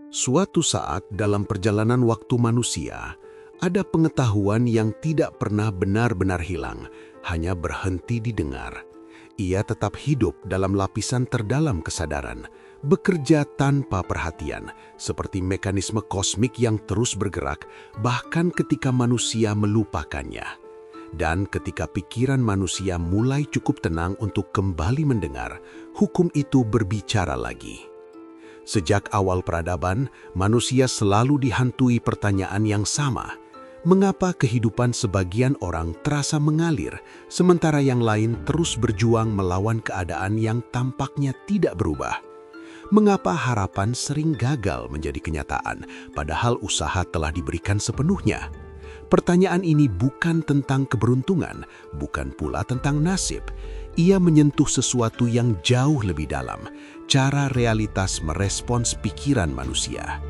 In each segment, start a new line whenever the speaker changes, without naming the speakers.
Suatu saat dalam perjalanan waktu manusia, ada pengetahuan yang tidak pernah benar-benar hilang, hanya berhenti didengar. Ia tetap hidup dalam lapisan terdalam kesadaran, bekerja tanpa perhatian, seperti mekanisme kosmik yang terus bergerak, bahkan ketika manusia melupakannya. Dan ketika pikiran manusia mulai cukup tenang untuk kembali mendengar, hukum itu berbicara lagi. Sejak awal peradaban, manusia selalu dihantui pertanyaan yang sama. Mengapa kehidupan sebagian orang terasa mengalir, sementara yang lain terus berjuang melawan keadaan yang tampaknya tidak berubah? Mengapa harapan sering gagal menjadi kenyataan, padahal usaha telah diberikan sepenuhnya? Pertanyaan ini bukan tentang keberuntungan, bukan pula tentang nasib. Ia menyentuh sesuatu yang jauh lebih dalam, cara realitas merespons pikiran manusia.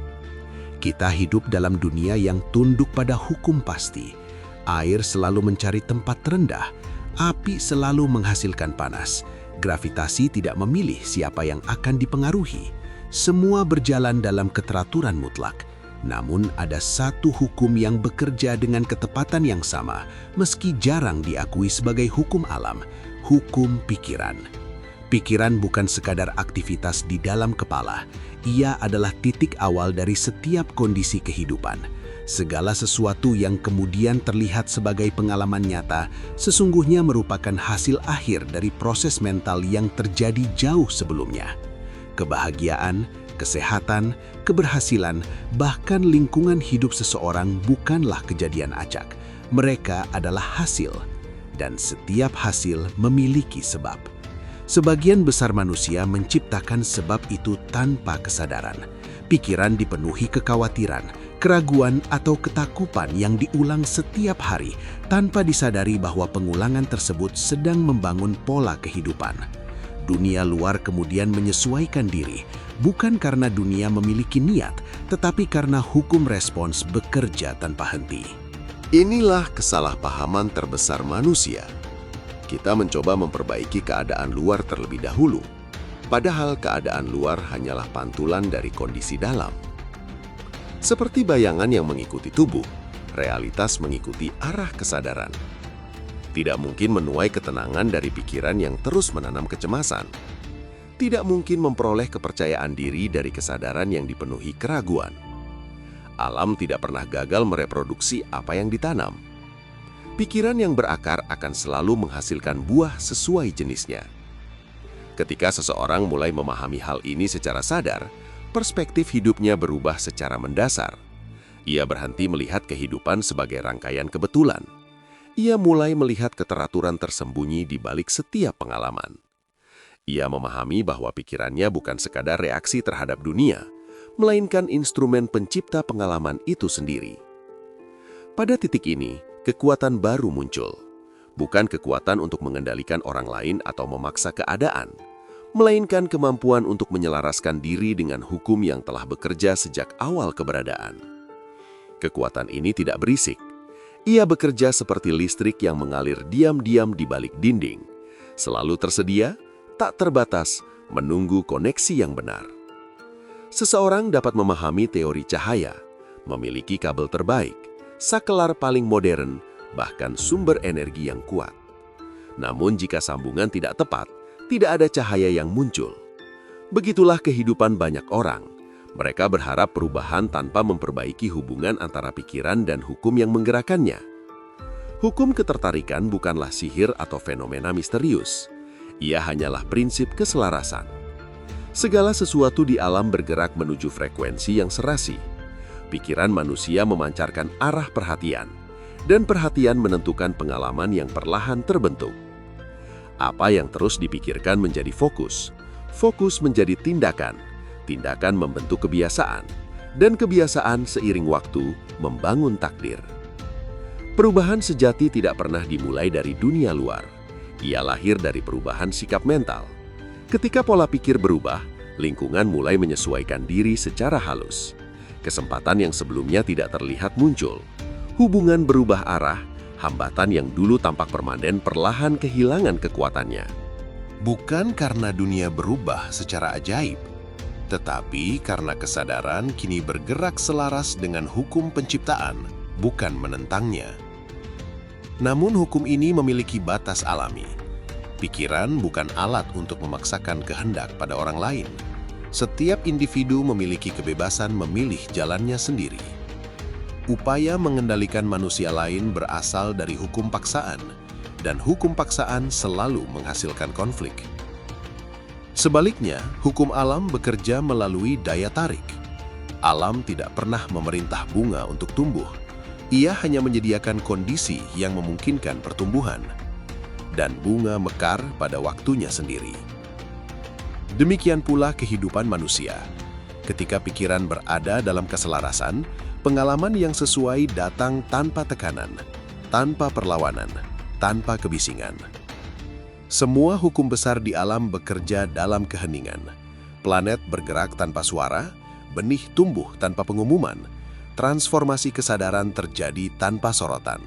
Kita hidup dalam dunia yang tunduk pada hukum pasti. Air selalu mencari tempat terendah, api selalu menghasilkan panas, gravitasi tidak memilih siapa yang akan dipengaruhi. Semua berjalan dalam keteraturan mutlak. Namun ada satu hukum yang bekerja dengan ketepatan yang sama, meski jarang diakui sebagai hukum alam, hukum pikiran. Pikiran bukan sekadar aktivitas di dalam kepala, ia adalah titik awal dari setiap kondisi kehidupan. Segala sesuatu yang kemudian terlihat sebagai pengalaman nyata, sesungguhnya merupakan hasil akhir dari proses mental yang terjadi jauh sebelumnya. Kebahagiaan, kesehatan, keberhasilan, bahkan lingkungan hidup seseorang bukanlah kejadian acak. Mereka adalah hasil, dan setiap hasil memiliki sebab. Sebagian besar manusia menciptakan sebab itu tanpa kesadaran. Pikiran dipenuhi kekhawatiran, keraguan, atau ketakutan yang diulang setiap hari tanpa disadari bahwa pengulangan tersebut sedang membangun pola kehidupan. Dunia luar kemudian menyesuaikan diri, bukan karena dunia memiliki niat, tetapi karena hukum respons bekerja tanpa henti.
Inilah kesalahpahaman terbesar manusia. Kita mencoba memperbaiki keadaan luar terlebih dahulu, padahal keadaan luar hanyalah pantulan dari kondisi dalam. Seperti bayangan yang mengikuti tubuh, realitas mengikuti arah kesadaran. Tidak mungkin menuai ketenangan dari pikiran yang terus menanam kecemasan. Tidak mungkin memperoleh kepercayaan diri dari kesadaran yang dipenuhi keraguan. Alam tidak pernah gagal mereproduksi apa yang ditanam. Pikiran yang berakar akan selalu menghasilkan buah sesuai jenisnya. Ketika seseorang mulai memahami hal ini secara sadar, perspektif hidupnya berubah secara mendasar. Ia berhenti melihat kehidupan sebagai rangkaian kebetulan. Ia mulai melihat keteraturan tersembunyi di balik setiap pengalaman. Ia memahami bahwa pikirannya bukan sekadar reaksi terhadap dunia, melainkan instrumen pencipta pengalaman itu sendiri. Pada titik ini, kekuatan baru muncul. Bukan kekuatan untuk mengendalikan orang lain atau memaksa keadaan, melainkan kemampuan untuk menyelaraskan diri dengan hukum yang telah bekerja sejak awal keberadaan. Kekuatan ini tidak berisik. Ia bekerja seperti listrik yang mengalir diam-diam di balik dinding, selalu tersedia, tak terbatas, menunggu koneksi yang benar. Seseorang dapat memahami teori cahaya, memiliki kabel terbaik, saklar paling modern, bahkan sumber energi yang kuat. Namun jika sambungan tidak tepat, tidak ada cahaya yang muncul. Begitulah kehidupan banyak orang. Mereka berharap perubahan tanpa memperbaiki hubungan antara pikiran dan hukum yang menggerakkannya. Hukum ketertarikan bukanlah sihir atau fenomena misterius. Ia hanyalah prinsip keselarasan. Segala sesuatu di alam bergerak menuju frekuensi yang serasi. Pikiran manusia memancarkan arah perhatian, dan perhatian menentukan pengalaman yang perlahan terbentuk. Apa yang terus dipikirkan menjadi fokus, fokus menjadi tindakan, tindakan membentuk kebiasaan, dan kebiasaan seiring waktu membangun takdir. Perubahan sejati tidak pernah dimulai dari dunia luar. Ia lahir dari perubahan sikap mental. Ketika pola pikir berubah, lingkungan mulai menyesuaikan diri secara halus. Kesempatan yang sebelumnya tidak terlihat muncul. Hubungan berubah arah, hambatan yang dulu tampak permanen perlahan kehilangan kekuatannya.
Bukan karena dunia berubah secara ajaib,
Tetapi karena kesadaran kini bergerak selaras dengan hukum penciptaan, bukan menentangnya. Namun hukum ini memiliki batas alami. Pikiran bukan alat untuk memaksakan kehendak pada orang lain. Setiap individu memiliki kebebasan memilih jalannya sendiri. Upaya mengendalikan manusia lain berasal dari hukum paksaan, dan hukum paksaan selalu menghasilkan konflik. Sebaliknya, hukum alam bekerja melalui daya tarik. Alam tidak pernah memerintah bunga untuk tumbuh. Ia hanya menyediakan kondisi yang memungkinkan pertumbuhan. Dan bunga mekar pada waktunya sendiri. Demikian pula kehidupan manusia. Ketika pikiran berada dalam keselarasan, pengalaman yang sesuai datang tanpa tekanan, tanpa perlawanan, tanpa kebisingan. Semua hukum besar di alam bekerja dalam keheningan. Planet bergerak tanpa suara, benih tumbuh tanpa pengumuman, transformasi kesadaran terjadi tanpa sorotan.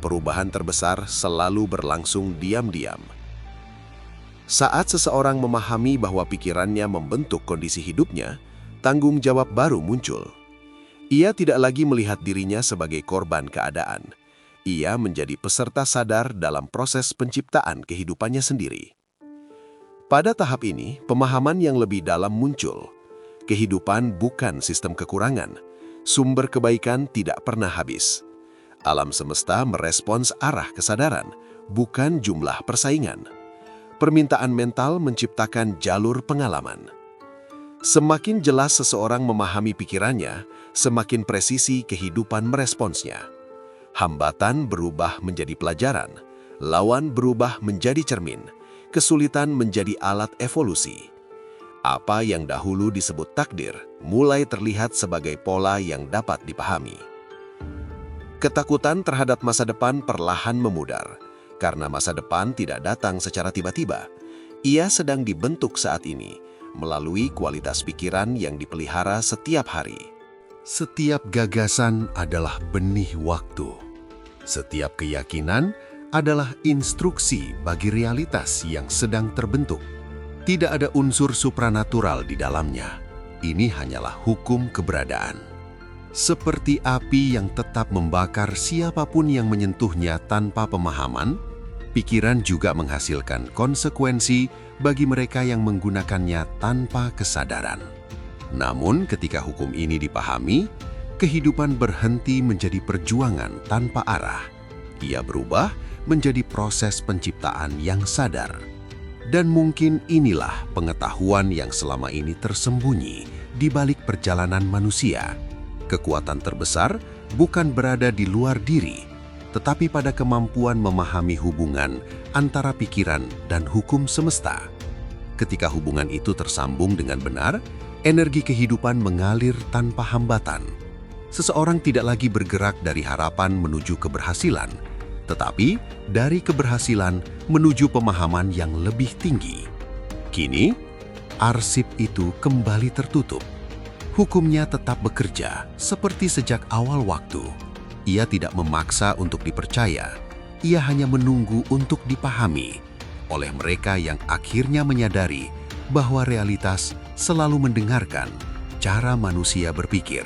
Perubahan terbesar selalu berlangsung diam-diam. Saat seseorang memahami bahwa pikirannya membentuk kondisi hidupnya, tanggung jawab baru muncul. Ia tidak lagi melihat dirinya sebagai korban keadaan. Ia menjadi peserta sadar dalam proses penciptaan kehidupannya sendiri. Pada tahap ini, pemahaman yang lebih dalam muncul. Kehidupan bukan sistem kekurangan. Sumber kebaikan tidak pernah habis. Alam semesta merespons arah kesadaran, bukan jumlah persaingan. Permintaan mental menciptakan jalur pengalaman. Semakin jelas seseorang memahami pikirannya, semakin presisi kehidupan meresponsnya. Hambatan berubah menjadi pelajaran, lawan berubah menjadi cermin, kesulitan menjadi alat evolusi. Apa yang dahulu disebut takdir mulai terlihat sebagai pola yang dapat dipahami. Ketakutan terhadap masa depan perlahan memudar. Karena masa depan tidak datang secara tiba-tiba, ia sedang dibentuk saat ini melalui kualitas pikiran yang dipelihara setiap hari.
Setiap gagasan adalah benih waktu. Setiap keyakinan adalah instruksi bagi realitas yang sedang terbentuk. Tidak ada unsur supranatural di dalamnya. Ini hanyalah hukum keberadaan. Seperti api yang tetap membakar siapapun yang menyentuhnya tanpa pemahaman, pikiran juga menghasilkan konsekuensi bagi mereka yang menggunakannya tanpa kesadaran. Namun ketika hukum ini dipahami, kehidupan berhenti menjadi perjuangan tanpa arah. Ia berubah menjadi proses penciptaan yang sadar. Dan mungkin inilah pengetahuan yang selama ini tersembunyi di balik perjalanan manusia. Kekuatan terbesar bukan berada di luar diri, tetapi pada kemampuan memahami hubungan antara pikiran dan hukum semesta. Ketika hubungan itu tersambung dengan benar, energi kehidupan mengalir tanpa hambatan. Seseorang tidak lagi bergerak dari harapan menuju keberhasilan, tetapi dari keberhasilan menuju pemahaman yang lebih tinggi. Kini, arsip itu kembali tertutup. Hukumnya tetap bekerja seperti sejak awal waktu. Ia tidak memaksa untuk dipercaya, ia hanya menunggu untuk dipahami oleh mereka yang akhirnya menyadari bahwa realitas selalu mendengarkan cara manusia berpikir.